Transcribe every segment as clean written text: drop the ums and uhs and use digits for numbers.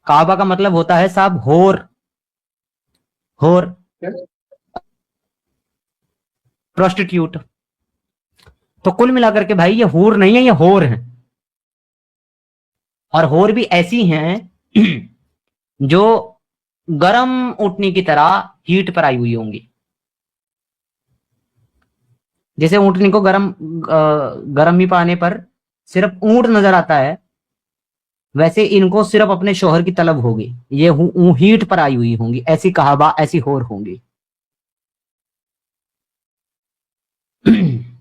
काबा का मतलब होता है साहब होर, होर, प्रोस्टिट्यूट। तो कुल मिलाकर के भाई ये हूर नहीं है, ये होर है। और होर भी ऐसी हैं जो गरम ऊँटनी की तरह हीट पर आई हुई होंगी। जैसे ऊँटनी को गर्मी पाने पर सिर्फ ऊँट नजर आता है, वैसे इनको सिर्फ अपने शोहर की तलब होगी, ये हीट पर आई हुई होंगी, ऐसी कहाबा, ऐसी होर होंगी।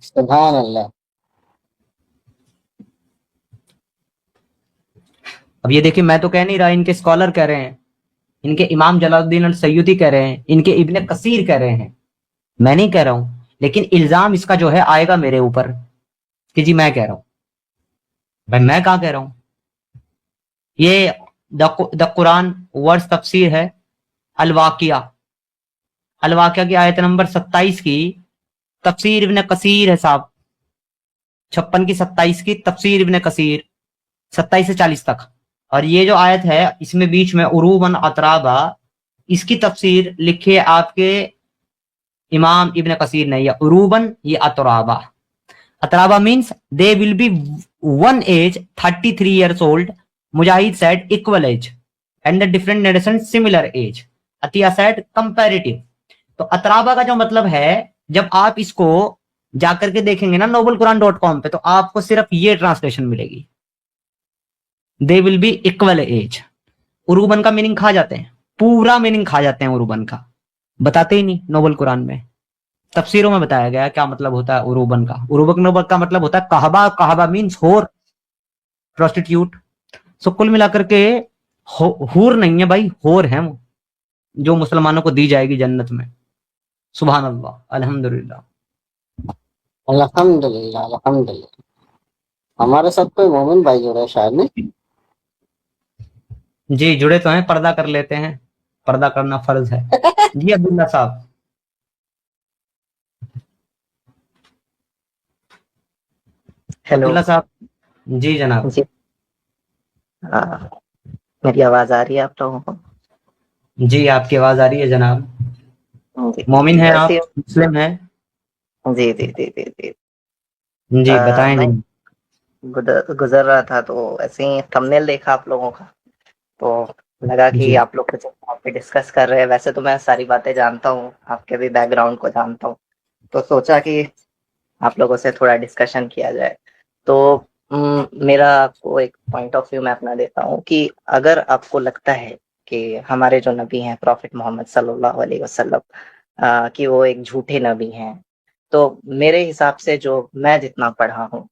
सुभान अल्लाह। अब ये देखिए, मैं तो कह नहीं रहा, इनके स्कॉलर कह रहे हैं, इनके इमाम जलालुद्दीन अल सयूती कह रहे हैं, इनके इब्ने कसीर कह रहे हैं, मैं नहीं कह रहा हूं। लेकिन इल्जाम इसका जो है आएगा मेरे ऊपर कि जी मैं कह रहा हूं। भाई मैं कहां कह रहा हूं? ये द कुरान वर्स तफसीर है, अलवाकिया, अलवाकिया की आयत नंबर 27 की तफसीर इब्ने कसीर है साहब, 56 की 27 की तफसीर इब्ने कसीर, 27 से 40 तक। और ये जो आयत है इसमें बीच में उरूबन अतराबा, इसकी तफसीर लिखी है आपके इमाम इब्ने कसीर ने, या उरूबन, ये अतराबा। अतराबा means they will be one age 33 years old. Mujahid said equal age and the different narrations similar age. Atiya said comparative. तो अतराबा का जो मतलब है, जब आप इसको जाकर के देखेंगे ना nobelquran.com पे, तो आपको सिर्फ ये ट्रांसलेशन मिलेगी, they will be equal age. उरूबन का मीनिंग खा जाते हैं, पूरा मीनिंग खा जाते हैं उरूबन का, बताते ही नहीं नोबल कुरान में। तफसीरों में बताया गया क्या मतलब होता है उरूबन का। उरूबन का मतलब होता है कहबा, कहबा मीन्स होर, प्रोस्टिट्यूट। सो कुल मिलाकर के हूर नहीं है भाई, होर है वो, जो मुसलमानों को दी जाएगी जन्नत में। सुभान अल्लाह, अल्हम्दुलिल्लाह, अल्हम्दुलिल्लाह, अल्हम्दुलिल्लाह। हमारे साथ कोई मोमिन भाई जुड़े हैं शायद, नहीं? जी जुड़े तो हैं, पर्दा कर लेते हैं, पर्दा करना फर्ज है। जी अब्दुल्ला साहब। हेलो अब्दुल्ला साहब, जी जनाब। जी। मेरी आवाज आ रही है आप लोगों को? जी आपकी आवाज आ रही है जनाब। जी मोमिन हैं आप, वैसे मुस्लिम हैं? जी जी जी जी जी। जी बताएं। मैं गुजर रहा था तो ऐसे ही थंबनेल देखा आप लोगों का, तो लगा कि जी आप लोग कुछ टॉपिक डिस्कस कर रहे हैं। वैसे तो मैं सारी बातें जानता हूँ, आपके भी बैकग्राउंड को जानता हूँ, तो सोचा कि आप लोगों से थोड़ा डिस्कशन किया जाए। तो मेरा आपको एक पॉइंट ऑफ व्यू मैं अपना देता हूँ कि अगर आपको लगता है कि हमारे जो नबी हैं प्रॉफिट मोहम्मद सल्लल्लाहु अलैहि वसल्लम कि वो एक झूठे नबी हैं, तो मेरे हिसाब से जो मैं जितना पढ़ा हूँ,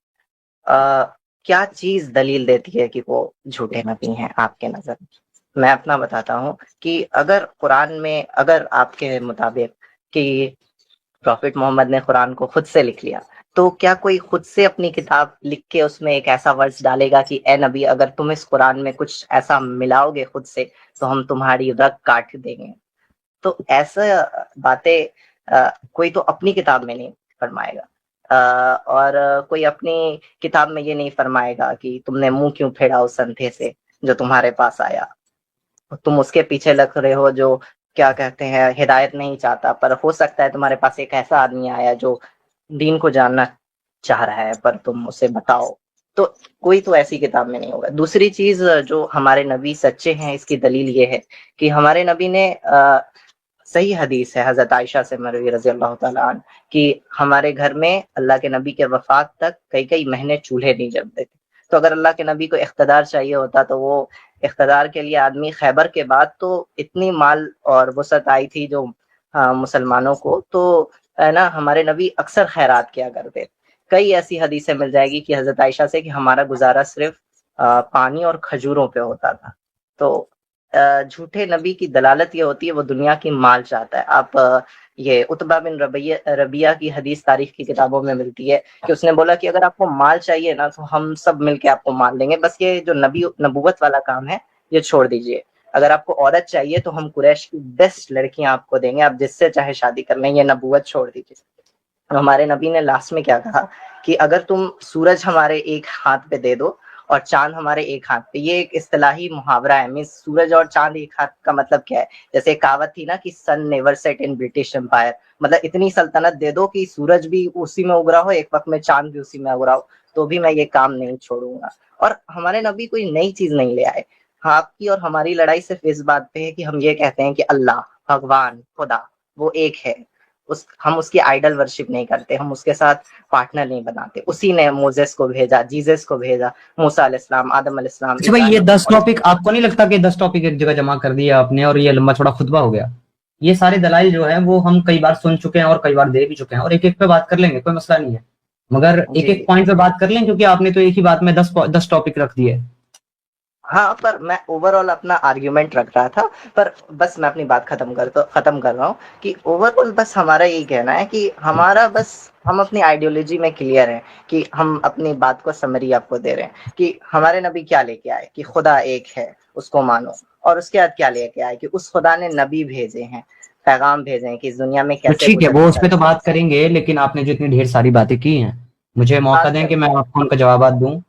क्या चीज दलील देती है कि वो झूठे नबी हैं आपके नजर में? मैं अपना बताता हूँ कि अगर कुरान में, अगर आपके मुताबिक कि प्रॉफिट मोहम्मद ने कुरान को खुद से लिख लिया, तो क्या कोई खुद से अपनी किताब लिख के उसमें एक ऐसा वर्ड्स डालेगा कि ए नबी अगर तुम इस कुरान में कुछ ऐसा मिलाओगे खुद से तो हम तुम्हारी रग काट देंगे? तो ऐसा बातें कोई तो अपनी किताब में नहीं फरमाएगा, और कोई अपनी किताब में ये नहीं फरमाएगा कि तुमने मुंह क्यों फेरा उस अंधे से जो तुम्हारे पास आया, तुम उसके पीछे लग रहे हो जो क्या कहते हैं हिदायत नहीं चाहता, पर हो सकता है तुम्हारे पास एक ऐसा आदमी आया जो दीन को जानना चाह रहा है, पर तुम उसे बताओ। तो कोई तो ऐसी किताब में नहीं होगा। दूसरी चीज, जो हमारे नबी सच्चे हैं इसकी दलील ये है कि हमारे नबी ने सही हदीस है हजरत आयशा से मरवी रजी अल्लाह तआला अन्हा कि हमारे घर में अल्लाह के नबी के वफात तक कई कई महीने चूल्हे नहीं जलते थे। तो अगर अल्लाह के नबी को इख्तदार चाहिए होता तो वो इख्तदार के लिए आदमी खैबर के बाद तो इतनी माल और वसअत आई थी जो मुसलमानों को, तो है ना, हमारे नबी अक्सर खैरात किया करते। कई ऐसी हदीसें मिल जाएगी कि हजरत आयशा से कि हमारा गुजारा सिर्फ पानी और खजूरों पे होता था। तो झूठे नबी की दलालत ये होती है वो दुनिया की माल चाहता है। आप ये उतबा बिन रबिया की हदीस तारीख की किताबों में मिलती है कि उसने बोला कि अगर आपको माल चाहिए ना तो हम सब मिलके आपको माल देंगे, बस ये जो नबूवत वाला काम है ये छोड़ दीजिए। अगर आपको औरत चाहिए तो हम कुरैश की बेस्ट लड़कियां आपको देंगे, आप जिससे चाहे शादी कर लें, ये नबूवत छोड़ दीजिए। तो हमारे नबी ने लास्ट में क्या कहा कि अगर तुम सूरज हमारे एक हाथ पे दे दो اور چاند ہمارے ایک ہاتھ پہ. یہ ایک اصطلاحی محاورہ ہے. مینس سورج اور چاند ایک ہاتھ کا مطلب کیا ہے؟ جیسے ایک کہاوت تھی نا کہ سن نیور سیٹ ان برٹش امپائر. مطلب اتنی سلطنت دے دو کہ سورج بھی اسی میں اگرا ہو، ایک وقت میں چاند بھی اسی میں اگرا ہو، تو بھی میں یہ کام نہیں چھوڑوں گا. اور ہمارے نبی کوئی نئی چیز نہیں لے آئے. آپ کی اور ہماری لڑائی صرف اس بات پہ ہے کہ ہم یہ کہتے ہیں کہ اللہ، بھگوان، خدا وہ ایک ہے. ہم اس کی آئیڈل ورشپ نہیں کرتے، ہم اس کے ساتھ پارٹنر نہیں بناتے. اسی نے موزیس کو بھیجا، جیزس کو بھیجا، موسیٰ علیہ السلام، آدم علیہ السلام. اچھا بھائی، یہ 10 ٹاپک آپ کو نہیں لگتا کہ 10 ٹاپک ایک جگہ جمع کر دیا آپ نے اور یہ لمبا تھوڑا خطبہ ہو گیا؟ یہ سارے دلائل جو ہیں وہ ہم کئی بار سن چکے ہیں اور کئی بار دے بھی چکے ہیں، اور ایک ایک پہ بات کر لیں گے، کوئی مسئلہ نہیں ہے، مگر ایک ایک پوائنٹ پہ بات کر لیں، کیونکہ آپ نے تو ایک ہی بات میں 10 ٹاپک رکھ دیے. ہاں، پر میں اوور آل اپنا آرگیومنٹ رکھ رہا تھا. پر بس میں اپنی بات ختم کر رہا ہوں کہ اوور آل بس ہمارا یہی کہنا ہے کہ ہم اپنی آئیڈیولوجی میں کلیئر ہیں، کہ ہم اپنی بات کو سمری آپ کو دے رہے ہیں کہ ہمارے نبی کیا لے کے آئے کہ خدا ایک ہے، اس کو مانو. اور اس کے بعد کیا لے کے آئے کہ اس خدا نے نبی بھیجے ہیں، پیغام بھیجے ہیں کہ اس دنیا میں تو کیسے ٹھیک ہے، وہ اس پہ تو گزرنا بات کریں گے، لیکن آپ نے جو اتنی ڈھیر ساری باتیں کی ہیں، مجھے موقع دیں کہ میں آپ کو ان کا جوابات دوں.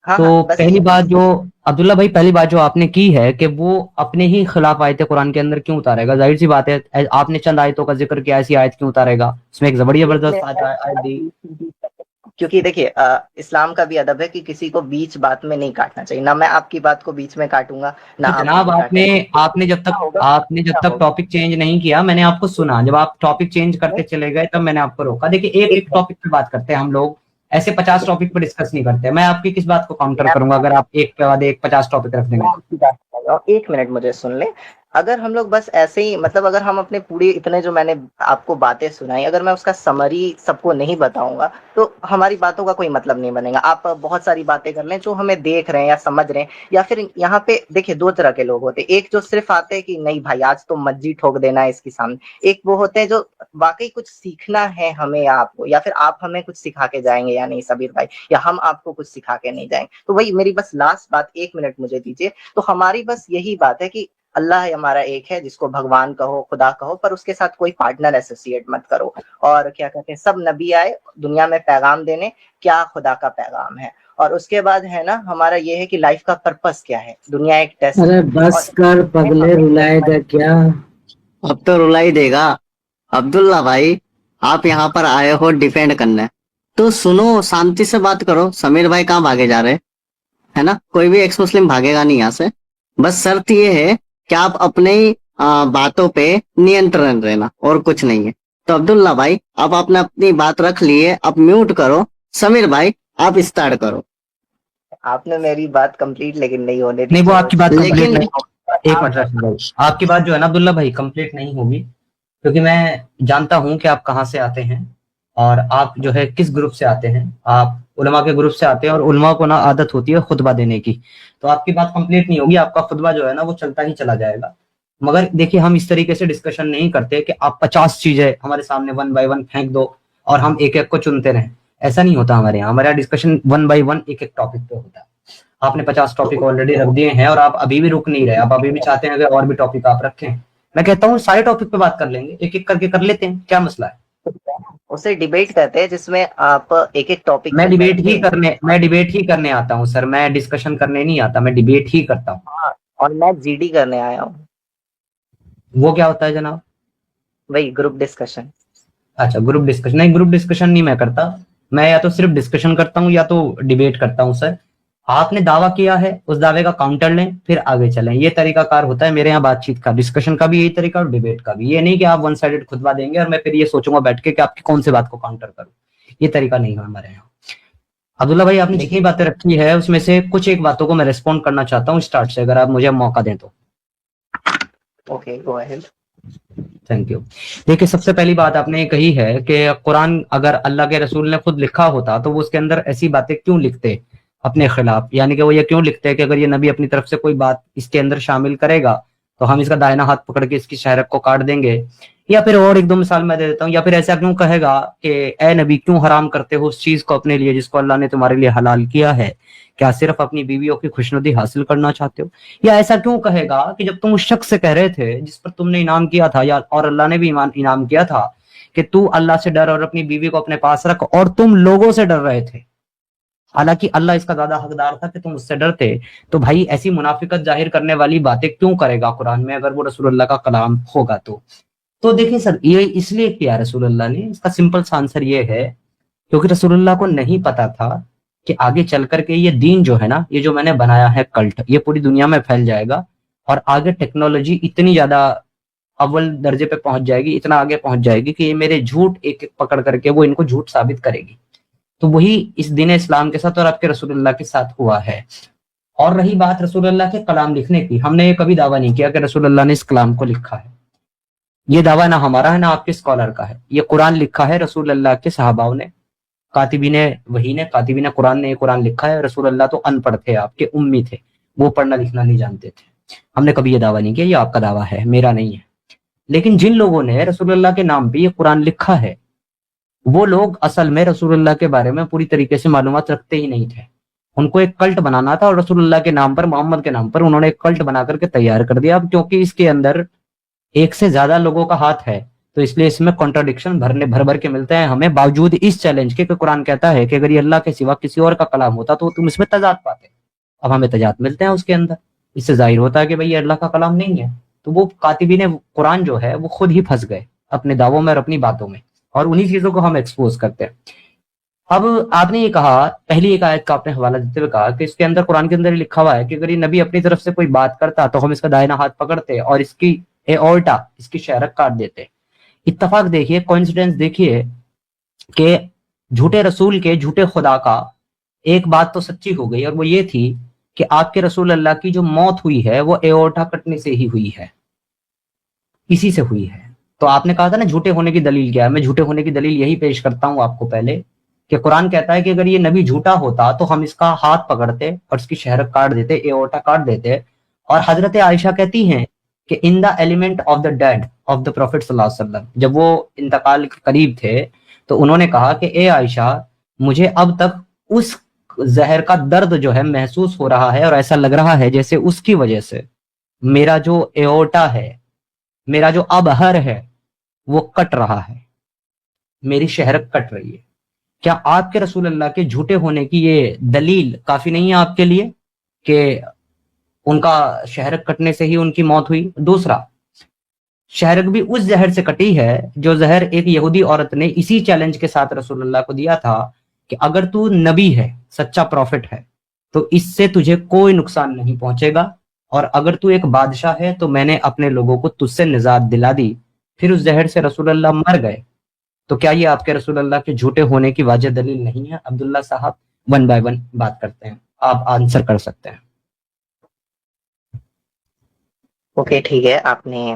تو بس پہلی بات جو عبداللہ بھائی، پہلی بات جو آپ نے کی ہے کہ وہ اپنے ہی خلاف آیتیں قرآن کے اندر کیوں اتارے گا؟ ظاہر سی بات ہے، آپ نے چند آیتوں کا ذکر کیا، ایسی آیت کیوں اتارے گا؟ اس میں ایک بڑی زبردست آیت دی. کیونکہ دیکھیے اسلام کا بھی ادب ہے کہ کسی کو بیچ بات میں نہیں کاٹنا چاہیے. نہ میں آپ کی بات کو بیچ میں کاٹوں گا، نہ آپ جناب، میری آپ نے جب تک ٹاپک چینج نہیں کیا، میں نے آپ کو سنا. جب آپ ٹاپک چینج کرتے چلے گئے تب میں نے آپ کو روکا. دیکھیے، ایک ٹاپک پہ بات کرتے ہیں ہم لوگ، ایسے 50 ٹاپک پہ ڈسکس نہیں کرتے. میں آپ کی کس بات کو کاؤنٹر کروں گا اگر آپ ایک کے بعد ایک 50 ٹاپک رکھ دیں گے؟ ایک منٹ مجھے سن لیں. اگر ہم لوگ بس ایسے ہی مطلب اگر ہم اپنے پورے اتنے جو میں نے آپ کو باتیں سنائی، اگر میں اس کا سمری سب کو نہیں بتاؤں گا تو ہماری باتوں کا کوئی مطلب نہیں بنے گا. آپ بہت ساری باتیں کر لیں جو ہمیں دیکھ رہے ہیں یا سمجھ رہے ہیں، یا پھر یہاں پہ دیکھیں 2 طرح کے لوگ ہوتے ہیں. ایک جو صرف آتے ہیں کہ نہیں بھائی آج تو مسجد ٹھوک دینا ہے اس کے سامنے. ایک وہ ہوتے ہیں جو واقعی کچھ سیکھنا ہے ہمیں یا آپ کو، یا پھر آپ ہمیں کچھ سکھا کے جائیں گے یا نہیں سبیر بھائی، یا ہم آپ کو کچھ سکھا کے نہیں جائیں گے. تو وہی میری بس لاسٹ بات 1 منٹ مجھے دیجیے. تو ہماری بس یہی بات ہے کہ اللہ ہمارا ایک ہے، جس کو بھگوان کہو، خدا کہو، پر اس کے ساتھ کوئی پارٹنر ایسوسیٹ مت کرو. اور کیا کہتے ہیں، سب نبی آئے دنیا میں پیغام دینے، کیا خدا کا پیغام ہے. اور اس کے بعد ہے نا ہمارا یہ ہے کہ لائف کا پرپس کیا ہے. دنیا ایک ٹیسٹ. ارے بس کر پگلے، رلائے گا کیا؟ اب تو رلا ہی دے گا. عبداللہ بھائی، آپ یہاں پر آئے ہو ڈیفینڈ کرنا ہے تو سنو، شانتی سے بات کرو. سمیر بھائی کہاں بھاگے جا رہے ہے نا؟ کوئی بھی ایکس مسلم بھاگے گا نہیں یہاں سے. بس شرط یہ ہے کہ آپ اپنے باتوں پہ نینترن رہنا، اور کچھ نہیں ہے. تو عبداللہ بھائی، آپ اپنی بات رکھ لیے، آپ میوٹ کرو. سمیر بھائی، آپ اسٹارٹ کرو. آپ نے میری بات کمپلیٹ لیکن نہیں ہونے دی. نہیں، وہ آپ کی بات لیکن کمپلیٹ نہیں. ایک منٹ رکھ بھائی، آپ کی بات جو ہے نا عبداللہ بھائی کمپلیٹ نہیں ہوگی، کیونکہ میں جانتا ہوں کہ آپ کہاں سے آتے ہیں اور آپ جو ہے کس گروپ سے آتے ہیں. آپ علماء کے گروپ سے آتے ہیں، اور علماء کو نا عادت ہوتی ہے خطبہ دینے کی. تو آپ کی بات کمپلیٹ نہیں ہوگی، آپ کا خطبہ جو ہے نا وہ چلتا ہی چلا جائے گا. مگر دیکھیے، ہم اس طریقے سے ڈسکشن نہیں کرتے کہ آپ 50 چیزیں ہمارے سامنے 1 بائی 1 پھینک دو اور ہم ایک ایک کو چنتے رہیں. ایسا نہیں ہوتا ہمارے یہاں ڈسکشن 1 بائی 1 ایک ایک ٹاپک پہ ہوتا ہے. آپ نے 50 ٹاپک آلریڈی رکھ دیے ہیں اور آپ ابھی بھی رک نہیں رہے. آپ ابھی بھی چاہتے ہیں کہ اور بھی ٹاپک آپ رکھیں. میں کہتا ہوں سارے ٹاپک پہ بات کر لیں گے، ایک ایک کر کے کر لیتے ہیں، کیا مسئلہ ہے؟ اسے ڈیبیٹ کہتے ہیں، جس میں آپ ایک ایک ٹاپک میں ڈیبیٹ ہی کرنے آتا ہوں سر. میں ڈسکشن کرنے نہیں آتا، میں ڈیبیٹ ہی کرتا ہوں. اور میں جی ڈی کرنے آیا ہوں. وہ کیا ہوتا ہے جناب؟ وہی گروپ ڈسکشن. اچھا، گروپ ڈسکشن. نہیں، گروپ ڈسکشن نہیں میں کرتا. میں یا تو صرف ڈسکشن کرتا ہوں یا تو ڈیبیٹ کرتا ہوں. سر، آپ نے دعویٰ کیا ہے، اس دعوے کا کاؤنٹر لیں پھر آگے چلیں. یہ طریقہ کار ہوتا ہے میرے یہاں بات چیت کا. ڈسکشن کا بھی یہی طریقہ اور ڈیبیٹ کا بھی. یہ نہیں کہ آپ 1 سائیڈڈ خطبہ دیں گے اور میں پھر یہ سوچوں گا بیٹھ کے کہ آپ کی کون سے بات کو کاؤنٹر کروں. یہ طریقہ نہیں ہے ہمارے یہاں. عبداللہ بھائی، آپ نے جتنی باتیں رکھی ہے اس میں سے کچھ ایک باتوں کو میں ریسپونڈ کرنا چاہتا ہوں اسٹارٹ سے، اگر آپ مجھے موقع دیں تو. Okay, go ahead. Thank you. دیکھیے، سب سے پہلی بات آپ نے یہ کہی ہے کہ قرآن اگر اللہ کے رسول نے خود لکھا ہوتا تو وہ اس کے اندر ایسی باتیں کیوں لکھتے اپنے خلاف؟ یعنی کہ وہ یہ کیوں لکھتے کہ اگر یہ نبی اپنی طرف سے کوئی بات اس کے اندر شامل کرے گا تو ہم اس کا دائنا ہاتھ پکڑ کے اس کی شہرت کو کاٹ دیں گے. یا پھر اور 1-2 مثال میں دے دیتا ہوں. یا پھر ایسا کیوں کہے گا کہ اے نبی، کیوں حرام کرتے ہو اس چیز کو اپنے لیے جس کو اللہ نے تمہارے لیے حلال کیا ہے؟ کیا صرف اپنی بیویوں کی خوشنودی حاصل کرنا چاہتے ہو؟ یا ایسا کیوں کہے گا کہ جب تم اس شخص سے کہہ رہے تھے جس پر تم نے انعام کیا تھا، یا اور اللہ نے بھی انعام کیا تھا کہ تو اللہ سے ڈر اور اپنی بیوی کو اپنے پاس رکھ، اور تم لوگوں سے ڈر رہے تھے، حالانکہ اللہ اس کا زیادہ حقدار تھا کہ تم اس سے ڈرتے. تو بھائی ایسی منافقت ظاہر کرنے والی باتیں کیوں کرے گا قرآن میں اگر وہ رسول اللہ کا کلام ہوگا تو دیکھیں سر یہ اس لیے کیا رسول اللہ نے, اس کا سمپل سا آنسر یہ ہے کیونکہ رسول اللہ کو نہیں پتا تھا کہ آگے چل کر کے یہ دین جو ہے نا, یہ جو میں نے بنایا ہے کلٹ, یہ پوری دنیا میں پھیل جائے گا اور آگے ٹیکنالوجی اتنی زیادہ اول درجے پہ پہنچ جائے گی, اتنا آگے پہنچ جائے گی کہ یہ میرے جھوٹ ایک ایک پکڑ کر کے وہ ان کو جھوٹ ثابت کرے گی. تو وہی اس دین اسلام کے ساتھ اور آپ کے رسول اللہ کے ساتھ ہوا ہے. اور رہی بات رسول اللہ کے کلام لکھنے کی, ہم نے یہ کبھی دعویٰ نہیں کیا کہ رسول اللہ نے اس کلام کو لکھا ہے. یہ دعویٰ نہ ہمارا ہے نہ آپ کے اسکالر کا ہے. یہ قرآن لکھا ہے رسول اللہ کے صحاباؤں نے, کاتبین وحی نے, کاتبین قرآن نے یہ قرآن لکھا ہے. رسول اللہ تو ان پڑھ تھے, آپ کے امی تھے, وہ پڑھنا لکھنا نہیں جانتے تھے. ہم نے کبھی یہ دعویٰ نہیں کیا, یہ آپ کا دعویٰ ہے, میرا نہیں ہے. لیکن جن لوگوں نے رسول اللہ کے نام پہ یہ قرآن لکھا ہے وہ لوگ اصل میں رسول اللہ کے بارے میں پوری طریقے سے معلومات رکھتے ہی نہیں تھے. ان کو ایک کلٹ بنانا تھا اور رسول اللہ کے نام پر, محمد کے نام پر انہوں نے ایک کلٹ بنا کر کے تیار کر دیا. اب کیونکہ اس کے اندر ایک سے زیادہ لوگوں کا ہاتھ ہے تو اس لیے اس میں کنٹراڈکشن بھر کے ملتے ہیں ہمیں, باوجود اس چیلنج کے کہ قرآن کہتا ہے کہ اگر یہ اللہ کے سوا کسی اور کا کلام ہوتا تو تم اس میں تضاد پاتے. اب ہمیں تضاد ملتے ہیں اس کے اندر, اس سے ظاہر ہوتا ہے کہ بھئی یہ اللہ کا کلام نہیں ہے. تو وہ کاتبین قرآن جو ہے وہ خود ہی پھنس گئے اپنے دعووں میں اور اپنی باتوں میں, اور انہی چیزوں کو ہم ایکسپوز کرتے ہیں. اب آپ نے یہ کہا, پہلی ایک آیت کا آپ نے حوالہ دیتے ہوئے کہا کہ اس کے اندر قرآن کے اندر لکھا ہوا ہے کہ اگر یہ نبی اپنی طرف سے کوئی بات کرتا تو ہم اس کا دائنا ہاتھ پکڑتے اور اس کی اورٹا, اس کی شہرک کاٹ دیتے. اتفاق دیکھیے, کوئنسیڈنس دیکھیے کہ جھوٹے رسول کے جھوٹے خدا کا ایک بات تو سچی ہو گئی, اور وہ یہ تھی کہ آپ کے رسول اللہ کی جو موت ہوئی ہے وہ ایورٹا کٹنے سے ہی ہوئی ہے, اسی سے ہوئی ہے. تو آپ نے کہا تھا نا جھوٹے ہونے کی دلیل کیا ہے, میں جھوٹے ہونے کی دلیل یہی پیش کرتا ہوں آپ کو پہلے کہ قرآن کہتا ہے کہ اگر یہ نبی جھوٹا ہوتا تو ہم اس کا ہاتھ پکڑتے اور اس کی شہرک کاٹ دیتے, ایورٹا کاٹ دیتے. اور حضرت عائشہ کہتی ہیں کہ in the ailment of the death of the prophet صلی اللہ علیہ وسلم, جب وہ انتقال کے قریب تھے تو انہوں نے کہا کہ اے عائشہ مجھے اب تک اس زہر کا درد جو ہے محسوس ہو رہا ہے اور ایسا لگ رہا ہے جیسے اس کی وجہ سے میرا جو ایورٹا ہے, میرا جو ابہر ہے وہ کٹ رہا ہے, میری شہرک کٹ رہی ہے. کیا آپ کے رسول اللہ کے جھوٹے ہونے کی یہ دلیل کافی نہیں ہے آپ کے لیے کہ ان کا شہرک کٹنے سے ہی ان کی موت ہوئی؟ دوسرا, شہرک بھی اس زہر سے کٹی ہے جو زہر ایک یہودی عورت نے اسی چیلنج کے ساتھ رسول اللہ کو دیا تھا کہ اگر تو نبی ہے, سچا پروفٹ ہے, تو اس سے تجھے کوئی نقصان نہیں پہنچے گا, اور اگر تو ایک بادشاہ ہے تو میں نے اپنے لوگوں کو تجھ سے نجات دلا دی. پھر اس زہر سے رسول اللہ مر گئے. تو کیا یہ آپ کے رسول اللہ کے جھوٹے ہونے کی واجب دلیل نہیں ہے؟ عبداللہ صاحب ون بائی ون بات کرتے ہیں, آپ آنسر کر سکتے ہیں. اوکے ٹھیک ہے, آپ نے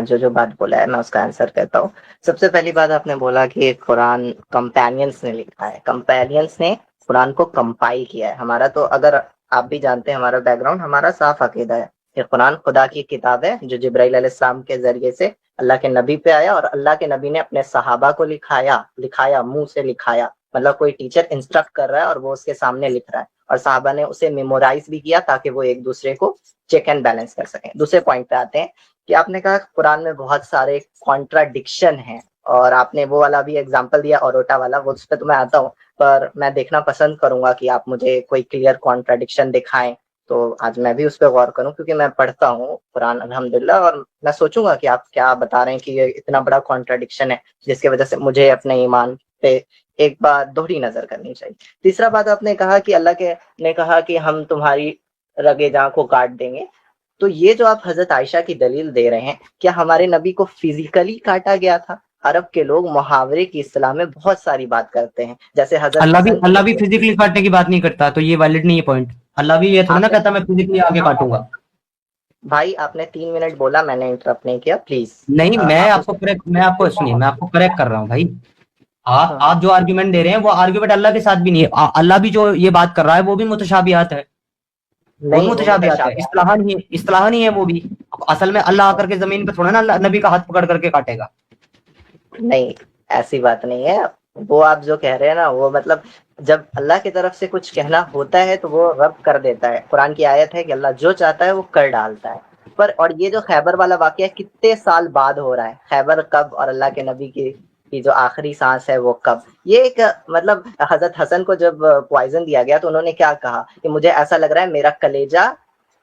جو بات بولا ہے میں اس کا آنسر کرتا ہوں. سب سے پہلی بات آپ نے بولا کہ قرآن کمپینینس نے لکھا ہے, کمپینینس نے قرآن کو کمپائل کیا ہے. ہمارا تو اگر آپ بھی جانتے ہیں ہمارا بیک گراؤنڈ, ہمارا صاف عقیدہ ہے کہ قرآن خدا کی کتاب ہے جو جبرائیل علیہ السلام کے ذریعے سے اللہ کے نبی پہ آیا, اور اللہ کے نبی نے اپنے صحابہ کو لکھایا منہ سے لکھایا, مطلب کوئی ٹیچر انسٹرکٹ کر رہا ہے اور وہ اس کے سامنے لکھ رہا ہے, اور صحابہ نے اسے میمورائز بھی کیا تاکہ وہ ایک دوسرے کو چیک اینڈ بیلنس کر سکیں. دوسرے پوائنٹ پہ آتے ہیں کہ آپ نے کہا قرآن میں بہت سارے کانٹراڈکشن ہیں, اور آپ نے وہ والا بھی ایگزامپل دیا اوروٹا والا, وہ اس پہ تو میں آتا ہوں, پر میں دیکھنا پسند کروں گا کہ آپ مجھے کوئی کلیئر کانٹراڈکشن دکھائیں. تو آج میں بھی اس پہ غور کروں کیونکہ میں پڑھتا ہوں قرآن الحمدللہ, اور میں سوچوں گا کہ آپ کیا بتا رہے ہیں کہ یہ اتنا بڑا کانٹراڈکشن ہے جس کی وجہ سے مجھے اپنے ایمان پہ ایک بار دوہری نظر کرنی چاہیے. تیسرا بات آپ نے کہا کہ اللہ کے نے کہا کہ ہم تمہاری رگے جاں کو کاٹ دیں گے. تو یہ جو آپ حضرت عائشہ کی دلیل دے رہے ہیں, کیا ہمارے نبی کو فزیکلی کاٹا گیا تھا؟ عرب کے لوگ محاورے کی اصطلاح میں بہت ساری بات کرتے ہیں, جیسے حضرت اللہ بھی فزیکلی کاٹنے کی بات نہیں کرتا, تو یہ ویلڈ نہیں ہے پوائنٹ. اللہ بھی یہ تھوڑا نا کہتا میں فزیکلی آگے کاٹوں گا. بھائی آپ نے 3 منٹ بولا, میں نے انٹرپٹ نہیں کیا, پلیز. نہیں, میں آپ کو کریکٹ کر رہا ہوں بھائی. آپ جو آرگیومنٹ دے رہے ہیں وہ آرگیومنٹ اللہ کے ساتھ بھی نہیں ہے. اللہ بھی جو یہ بات کر رہا ہے وہ بھی متشابہات ہے, اصطلاح نہیں ہے وہ بھی. اصل میں اللہ آ کر کے زمین پہ تھوڑا نا نبی کا ہاتھ پکڑ کر کے کاٹے گا. نہیں, ایسی بات نہیں ہے. وہ آپ جو کہہ رہے ہیں نا, وہ مطلب جب اللہ کی طرف سے کچھ کہنا ہوتا ہے تو وہ رب کر دیتا ہے. قرآن کی آیت ہے کہ اللہ جو چاہتا ہے وہ کر ڈالتا ہے. پر اور یہ جو خیبر والا واقعہ کتنے سال بعد ہو رہا ہے, خیبر کب اور اللہ کے نبی کی कि जो आखिरी सांस है वो कब, ये एक मतलब हजरत हसन को जब पॉइजन दिया गया तो उन्होंने क्या कहा कि मुझे ऐसा लग रहा है मेरा कलेजा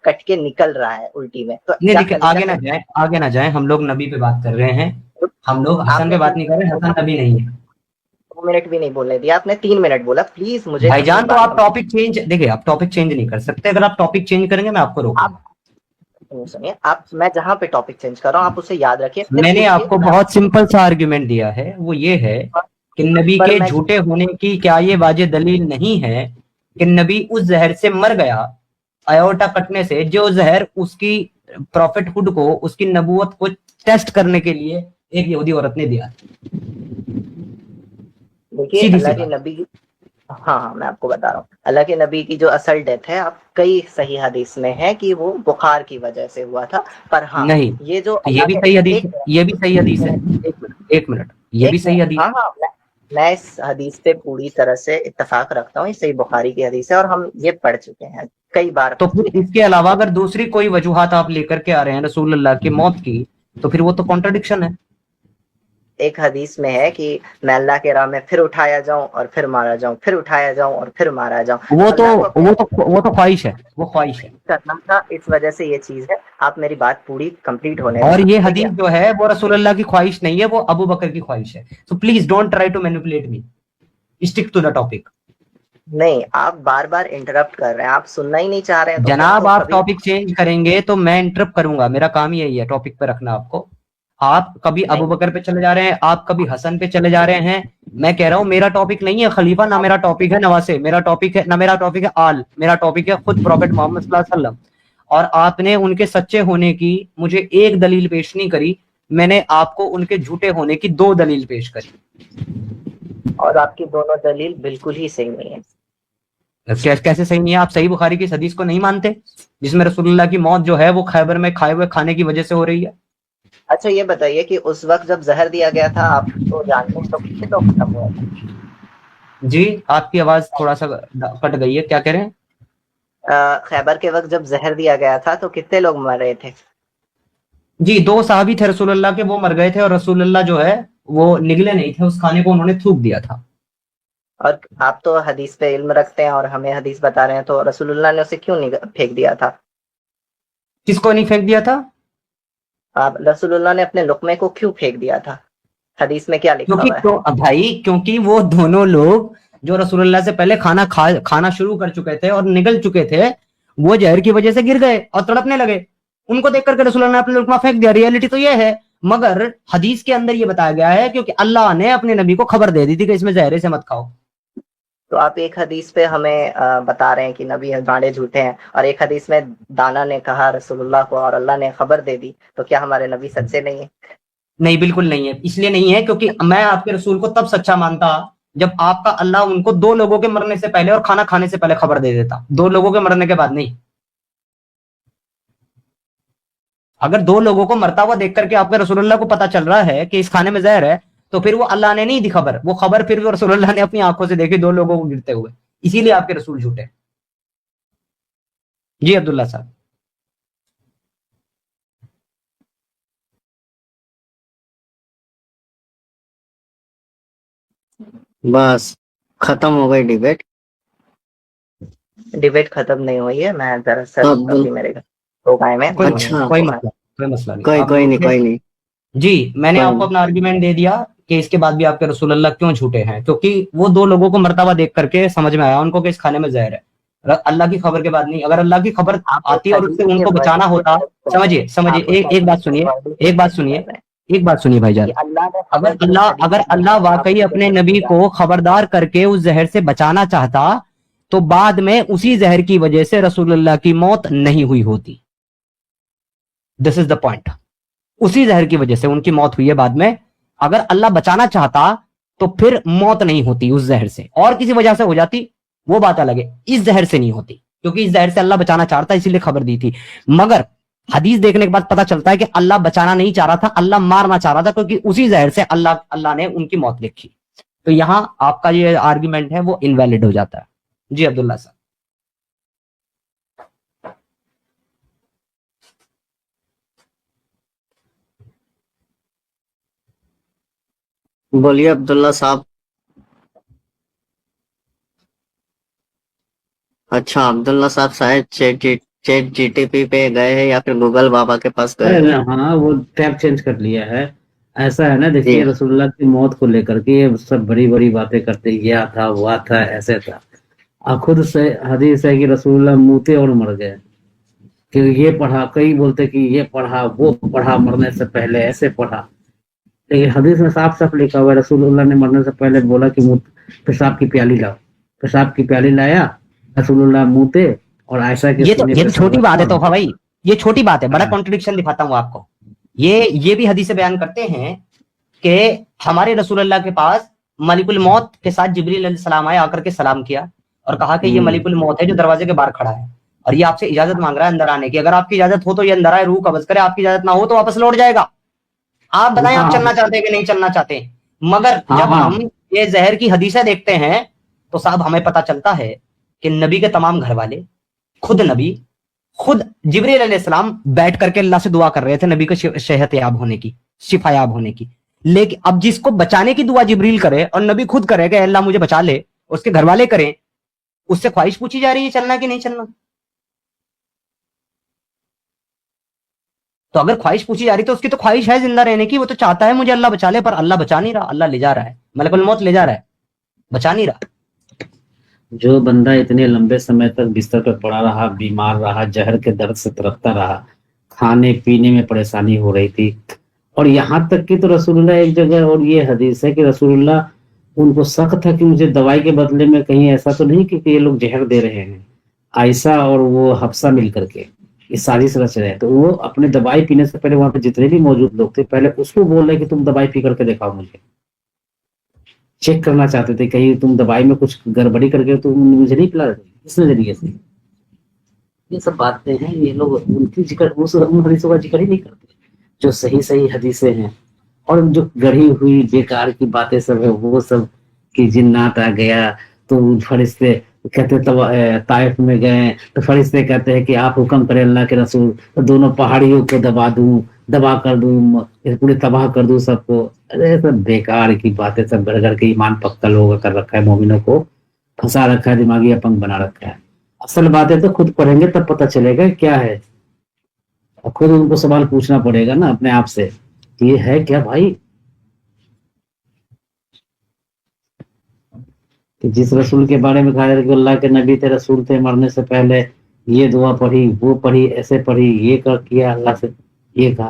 कट के निकल रहा है उल्टी में, तो नहीं क्या देखिए, कलेजा आगे ना जाए, आगे ना जाए, हम लोग नबी पे बात कर रहे हैं, हम लोग हसन आपने पे बात नहीं कर रहे, हसन नबी नहीं है। 2 मिनट भी नहीं बोलने दिया आपने, 3 मिनट बोला, प्लीज मुझे अपनी भाईजान तो बात आप टॉपिक चेंज, देखिए आप टॉपिक चेंज नहीं कर सकते, अगर आप टॉपिक चेंज करेंगे मैं आपको रोकूंगा। आप सुनिए, आप मैं जहां पे टॉपिक चेंज कर रहा हूँ आप उसे याद रखिए, फिर मैंने पूछिए, आपको मैं बहुत सिंपल सा आर्ग्यूमेंट दिया है, वो ये है कि नबी पर के मैं झूठे होने की क्या ये वाजे दलील नहीं है कि नबी उस जहर से मर गया, अयोटा कटने से, जो जहर उसकी प्रॉफिटहुड को, उसकी नबूवत को टेस्ट करने के लिए एक यहूदी औरत ने दिया। देखिए सीधी सी अल्लाह के बात। नबी, हाँ हाँ मैं आपको बता रहा हूँ, अल्लाह के नबी की जो असल डेथ है, आप कई सही हदीस में है कि वो बुखार की वजह से हुआ था, पर हाँ नहीं, ये जो ये अल्लाह भी के सही हदीस है, एक ये भी सही हदीस है। एक मिनट, एक मिनट, ये भी एक सही हदीस हाँ है। हाँ मैं इस हदीस पे पूरी तरह से इत्तेफाक रखता हूँ, ये सही बुखारी की हदीस है और हम ये पढ़ चुके हैं, कई बार तो पढ़ फिर चुके हैं। इसके अलावा अगर दूसरी कोई वजूहात आप लेकर के आ रहे हैं रसूल अल्लाह की मौत की, तो फिर वो तो कॉन्ट्रडिक्शन है। एक हदीस में है कि मैं अल्लाह के राह में फिर उठाया जाऊं और फिर मारा जाऊं, फिर उठाया जाऊं और फिर मारा जाऊं, तो वो तो अल्लाह को अपने वो तो वो तो ख्वाहिश है, वो ख्वाहिश है। करना था, इस वजह से ये चीज है। आप मेरी बात पूरी कंप्लीट होने दें, और ये देखिए हदीस जो है वो रसूल अल्लाह की ख्वाहिश नहीं है, वो अबू बकर की ख्वाहिश है। So please don't try to manipulate me, stick to the topic. नहीं, आप बार बार इंटरप्ट कर रहे हैं, आप सुनना ही नहीं चाह रहे हैं, तो फिर जनाब तो आप कभी टॉपिक चेंज करेंगे तो मैं इंटरप्ट करूंगा, मेरा काम यही है टॉपिक पे रखना आपको। आप कभी अबू नहीं। बकर पे चले जा रहे हैं, आप कभी हसन पे चले जा रहे हैं। मैं कह रहा हूं मेरा टॉपिक नहीं है खलीफा, ना आप मेरा टॉपिक है नवासे, मेरा टॉपिक है ना, मेरा टॉपिक है आल, मेरा टॉपिक है खुद प्रॉफेट मोहम्मद सल्लल्लाहु अलैहि वसल्लम। और आपने उनके सच्चे होने की मुझे एक दलील पेश नहीं करी, मैंने आपको उनके झूठे होने की 2 दलील पेश करी। और आपकी दोनों दलील बिल्कुल ही सही नहीं है। कैसे सही नहीं है? आप सही बुखारी की इस हदीस को नहीं मानते जिसमें रसूलुल्लाह की मौत जो है वो खैबर में खाए हुए खाने की वजह से हो रही है? अच्छा ये बताइए कि उस वक्त जब जहर दिया गया था, आप तो जानते हैं, तो कितने लोग खत्म हुए थे? जी, आपकी आवाज थोड़ा सा कट गई है, क्या कह रहे हैं? खैबर के वक्त जब जहर दिया गया था तो कितने लोग मर रहे थे? जी, 2 साहबी थे रसूलुल्लाह के, वो मर गए थे, और रसूलुल्लाह जो है वो निगले नहीं थे, उस खाने को उन्होंने थूक दिया था। और आप तो हदीस पे इल्म रखते हैं और हमें हदीस बता रहे हैं, तो रसूलुल्लाह ने उसे क्यों फेंक दिया था? किसको नहीं फेंक दिया था? आप रसूलुल्लाह ने अपने लुकमे को क्यों फेंक दिया था? हदीस में क्या लिखा क्योंकि हुआ है? क्यों भाई, क्योंकि वो दोनों लोग जो रसूलुल्लाह से पहले खाना शुरू कर चुके थे और निगल चुके थे, वो जहर की वजह से गिर गए और तड़पने लगे। उनको देख करके रसूलुल्लाह ने अपने लुकमा फेंक दिया। रियलिटी तो ये है, मगर हदीस के अंदर ये बताया गया है क्योंकि अल्लाह ने अपने नबी को खबर दे दी थी कि इसमें जहर से मत खाओ। तो आप एक हदीस पे हमें बता रहे हैं कि नबी गांडे झूठे हैं, और एक हदीस में दाना ने कहा रसूलुल्लाह को और अल्लाह ने खबर दे दी, तो क्या हमारे नबी सच्चे नहीं है? नहीं, बिल्कुल नहीं है। इसलिए नहीं है क्योंकि मैं आपके रसूल को तब सच्चा मानता जब आपका अल्लाह उनको 2 लोगों के मरने से पहले और खाना खाने से पहले खबर दे देता, 2 लोगों के मरने के बाद नहीं। अगर 2 लोगों को मरता हुआ देख करके आपके रसूलुल्लाह को पता चल रहा है कि इस खाने में जहर है, तो फिर वो अल्लाह ने नहीं दी खबर, वो खबर फिर रसूलुल्लाह ने अपनी आंखों से देखी 2 लोगों को गिरते हुए। इसीलिए आपके रसूल झूठे। जी अब्दुल्ला साहब। बस खत्म हो गई डिबेट। डिबेट खत्म नहीं हुई है, मैं दरअसल अब्दुल अभी मेरे घर लोग आए हुए हैं, कोई तो मसला, अच्छा, कोई उनको मसला, कोई मसला नहीं, कोई आप कोई नहीं, दूसरे। कोई नहीं, जी, मैंने कोई आपको नहीं। अपना आर्ग्यूमेंट दे दिया कि इसके बाद भी आपके रसूलुल्लाह क्यों झूठे हैं, क्योंकि वो 2 लोगों को मरता हुआ देख करके समझ में आया उनको कि इस खाने में जहर है। अल्लाह की खबर के बाद नहीं। अगर अल्लाह की खबर आप एक आती और हदीस उससे के उनको बचाना वर्डिंग को होता। जज कर रहे हैं, समझिए, समझिए, आप उस एक एक हदीस बात के सुनिए, वर्डिंग को एक बात जज कर सुनिए, रहे हैं एक बात सुनिए कि भाईजान। अल्लाह ने अगर खबर दी अल्लाह उस हदीस अगर के अल्लाह मुताबिक, आप वाकई उसे अपने जज नबी कर को खबरदार करके उस जहर से बचाना चाहता, तो बाद में उसी जहर की वजह से रसूलुल्लाह की मौत नहीं हुई होती। This is the point. उसी जहर की वजह से उनकी मौत हुई है बाद में। अगर अल्लाह बचाना चाहता तो फिर मौत नहीं होती उस जहर से, और किसी वजह से हो जाती, वो बात अलग है। इस जहर से नहीं होती, क्योंकि इस जहर से अल्लाह बचाना चाहता, इसीलिए खबर दी थी। मगर हदीस देखने के बाद पता चलता है कि अल्लाह बचाना नहीं चाह रहा था, अल्लाह मारना चाह रहा था, क्योंकि उसी जहर से अल्लाह अल्लाह ने उनकी मौत लिखी। तो यहां आपका ये आर्ग्यूमेंट है वो इनवैलिड हो जाता है। जी अब्दुल्ला साहब। बोलिए अब्दुल्ला साहब। अच्छा, अब्दुल्ला साहब शायद चैट जीटीपी पे गए हैं या फिर गूगल बाबा के पास गए अरे हैं। हाँ, वो टैब चेंज कर लिया है। ऐसा है ना, जी देखिए रसूलुल्लाह की मौत को लेकर के ये सब बड़ी बड़ी बातें करते, यह था हुआ था ऐसे था। और खुद से हदीस है कि रसूलुल्लाह मूते और मर गए, कि ये पढ़ा, कई बोलते कि ये पढ़ा वो पढ़ा मरने से पहले ऐसे पढ़ा, लेकिन हदीस में साफ साफ लिखा हुआ है रसूलुल्लाह ने मरने से पहले बोला कि पेशाब की प्याली लाओ। पेशाब की प्याली लाया, रसूलुल्लाह मूते और आयशा के ये तो सीने पे सर छोटी बात है रखा। तोहफा भाई, ये छोटी बात है, बड़ा हाँ। कॉन्ट्रडिक्शन दिखाता हूँ आपको। ये भी हदीसें बयान करते हैं कि हमारे रसूलुल्लाह के पास मलिकुल मौत के साथ जिब्रील अलैहिस्सलाम आए, आकर के सलाम किया और कहा कि ये मलिकुल मौत है जो दरवाजे के बाहर खड़ा है और ये आपसे इजाजत मांग रहा है अंदर आने की। अगर आपकी इजाजत हो तो ये अंदर आए, रूह कब्ज करे, आपकी इजाजत ना हो तो वापस लौट जाएगा। आप बताएं, आप हाँ। चलना चाहते हैं कि नहीं चलना चाहते? मगर हाँ, जब हाँ। हम ये जहर की हदीसें देखते हैं तो साहब हमें पता चलता है कि नबी के तमाम घर वाले, खुद नबी, खुद जिब्रील अलैहिस्सलाम बैठ करके अल्लाह से दुआ कर रहे थे नबी को सेहत याब होने की, शिफा याब होने की। लेकिन अब जिसको बचाने की दुआ जिब्रील करे और नबी खुद करे कि अल्लाह मुझे बचा ले, उसके घर वाले करें, उससे ख्वाहिश पूछी जा रही है चलना कि नहीं चलना। तो अगर ख्वाहिश पूछी जा रही तो उसकी तो ख्वाहिश है जिंदा रहने की, वो तो चाहता है मुझे अल्लाह बचा ले, पर अल्लाह बचा नहीं रहा, अल्लाह ले जा रहा है, मलकुल मौत ले जा रहा है, बचा नहीं रहा। जो बंदा इतने लंबे समय तक बिस्तर पर पड़ा रहा, बीमार रहा, जहर के दर्द से तड़पता रहा, खाने पीने में परेशानी हो रही थी, और यहाँ तक कि तो रसूलुल्लाह एक जगह और ये हदीस है कि रसूलुल्लाह उनको शक था कि मुझे दवाई के बदले में कहीं ऐसा तो नहीं कि ये लोग जहर दे रहे हैं। आयशा और वो हफ्सा मिल करके ये साजिश रच रहे हैं, तो वो अपने दवाई पीने से पहले वहां पे जितने भी मौजूद लोग थे पहले उसको बोल रहे कि तुम दवाई पी करके दिखाओ, मुझे चेक करना चाहते थे कहीं तुम दवाई में कुछ गड़बड़ी करके तुम मुझे नहीं पिला रहे इस नजरिए से। ये सब बातें हैं, ये लोग उनकी जिक्र उन हदीसों का जिक्र ही नहीं करते जो सही सही हदीसें हैं, और जो गढ़ी हुई बेकार की बातें सब है वो सब कि जिन्नात आ गया तो फरिश्ते कहते तब ताइफ में गए तो फरिश्ते कहते हैं कि आप हुक्म करें अल्लाह के रसूल, तो दोनों पहाड़ियों को दबा कर दूं, पूरे तबाह कर दूं सबको। अरे सब बेकार की बातें, सब घर घर के ईमान पक्का लोगों कर रखा है, मोमिनों को फंसा रखा है, दिमागी अपंग बना रखा है। असल बातें तो खुद पढ़ेंगे तब पता चलेगा क्या है, और खुद उनको सवाल पूछना पड़ेगा ना अपने आप से, ये है क्या भाई। कि जिस रसूल के बारे में कहा जाता है कि अल्लाह के नबी थे, रसूल थे, मरने से पहले ये दुआ पढ़ी, वो पढ़ी, ऐसे पढ़ी, ये कर किया, अल्लाह से ये कहा,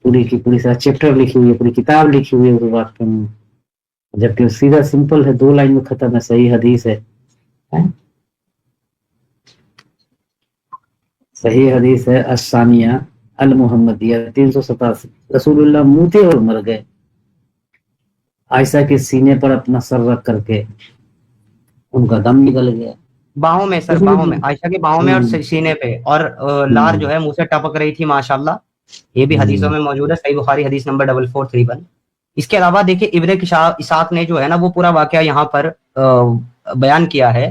पूरी की पूरी सारा चैप्टर लिखी हुई है, पूरी किताब लिखी हुई है उस बात पे, जबकि सीधा सिंपल है, 2 लाइन में खत्म है, सही हदीस है? सही हदीस है असानिया अल मुहम्मदिया 387, रसूलुल्लाह मूते और मर गए, आयशा के सीने पर अपना सर रख करके उनका दम निकल गया, बाहों में, सर बाहों में, आयशा के बाहों में और सीने पे, और लार जो है मुंह से टपक रही थी माशाल्लाह। ये भी हदीसों में मौजूद है, सही बुखारी हदीस नंबर 4431। इसके अलावा देखिए इब्ने इसाक ने जो है ना वो पूरा वाकया यहाँ पर बयान किया है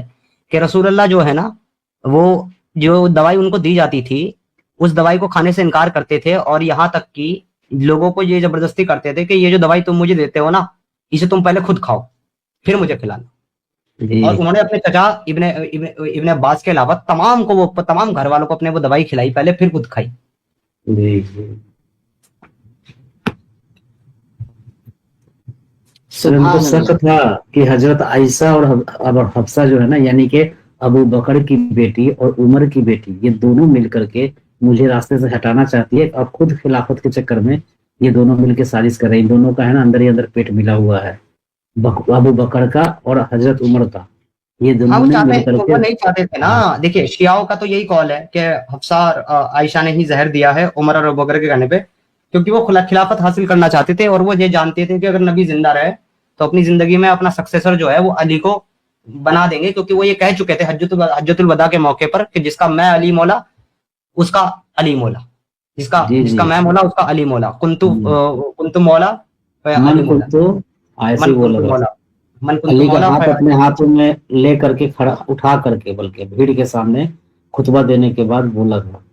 कि रसूलुल्लाह जो है ना वो जो दवाई उनको दी जाती थी उस दवाई को खाने से इनकार करते थे, और यहाँ तक कि लोगों को ये जबरदस्ती करते थे कि ये जो दवाई तुम मुझे देते हो ना इसे तुम पहले खुद खाओ फिर मुझे खिलाना। और उन्होंने अपने चचा इब्ने अब्बास के अलावा तमाम घर वालों को अपने वो दवाई खिलाई पहले, फिर खुद खाई। उनको शक था कि हजरत आयशा और हफ्सा जो है ना, यानी कि अबू बकर की बेटी और उमर की बेटी, ये दोनों मिल करके मुझे रास्ते से हटाना चाहती है, और खुद खिलाफत के चक्कर में ये दोनों मिलकर साजिश कर रहे हैं। इन दोनों का है ना अंदर ही अंदर पेट मिला हुआ है, अबू बकर का और हजरत उमर का, ये दोनों वो नहीं चाहते थे ना। देखिए शियाओं का तो यही कॉल है कि हफ्सा आयशा ने ही जहर दिया है उमर और अबू बकर के कहने पे, क्योंकि वो खिलाफत हासिल करना चाहते थे, और वो ये जानते थे कि अगर नबी जिंदा रहे तो अपनी जिंदगी में अपना सक्सेसर जो है वो अली को बना देंगे, क्योंकि वो ये कह चुके थे हज्जतुल वदा के मौके पर कि जिसका मैं अली मौला उसका अली मौला, जिसका मैं मौला उसका अली मौला, कुंतु मौला अली का हाथ अपने हाथों में ले करके खड़ा उठा करके, बल्कि भीड़ के सामने खुतबा देने के बाद बोला था।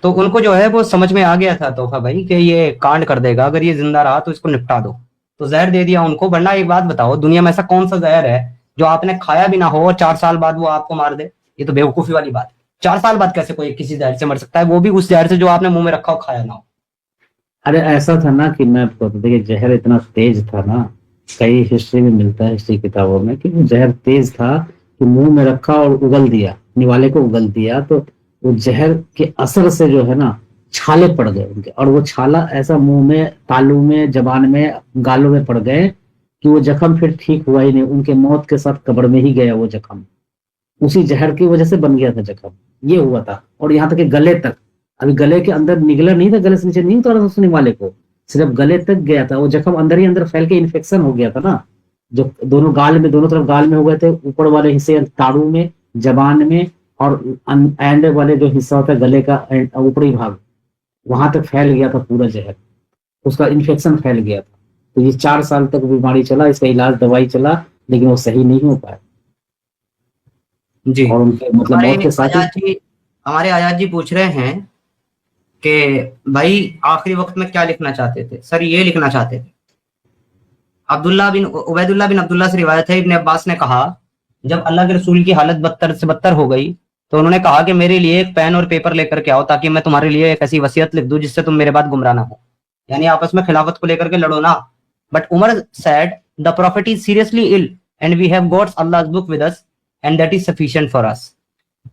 तो उनको जो है वो समझ में आ गया था तोहफा भाई कि ये कांड कर देगा, अगर ये जिंदा रहा तो इसको निपटा दो। तो जहर दे दिया उनको। वरना एक बात बताओ, दुनिया में ऐसा कौन सा जहर है जो आपने खाया भी ना हो और 4 साल बाद वो आपको मार दे? ये तो बेवकूफी वाली बात है। 4 साल बाद कैसे कोई किसी जहर से मर सकता है, वो भी उस जहर से जो आपने मुंह में रखा हो, खाया ना हो? अरे ऐसा था ना कि मैं आपको देखिए, जहर इतना तेज था ना, कई हिस्ट्री में मिलता है, हिस्ट्री किताबों में, कि वो जहर तेज था कि मुंह में रखा और उगल दिया, निवाले को उगल दिया, तो वो जहर के असर से जो है ना छाले पड़ गए उनके, और वो छाला ऐसा मुंह में, तालू में, जबान में, गालों में पड़ गए कि वो जख्म फिर ठीक हुआ ही नहीं। उनके मौत के साथ कब्र में ही गया वो जख्म, उसी जहर की वजह से बन गया था जख्म, ये हुआ था। और यहाँ तक कि गले तक, अभी गले के अंदर निकला नहीं था, गले से नीचे नहीं उतारा था उसने वाले को, सिर्फ गले तक गया था। वो जख्म अंदर ही अंदर फैल के इन्फेक्शन हो गया था ना, जो दोनों गाल में, दोनों तरफ गाल में हो गए थे, ऊपर वाले हिस्से ताड़ू में, जबान में, और एंड वाले जो हिस्सा होता है गले का ऊपरी भाग, वहां तक फैल गया था पूरा जहर, उसका इन्फेक्शन फैल गया था। तो ये 4 साल तक बीमारी चला, इसका इलाज दवाई चला, लेकिन वो सही नहीं हो पाया। जी। और उनके मतलब मौत के साथ ही हमारे आजाद जी पूछ रहे हैं कि भाई आखिरी वक्त में क्या लिखना चाहते थे? सर ये लिखना चाहते थे। उबैदुल्लाह बिन अब्दुल्ला से रिवायत है, इब्न अब्बास ने कहा जब अल्लाह के रसूल की हालत बदतर से बदतर हो गई तो उन्होंने कहा कि मेरे लिए एक पेन और पेपर लेकर के आओ ताकि मैं तुम्हारे लिए एक ऐसी वसीयत लिख दूं जिससे तुम मेरे बाद गुमराह ना हो, यानी आपस में खिलाफत को लेकर के लड़ो ना। But Umar said the prophet is seriously ill and we have got Allah's book with us and that is sufficient for us.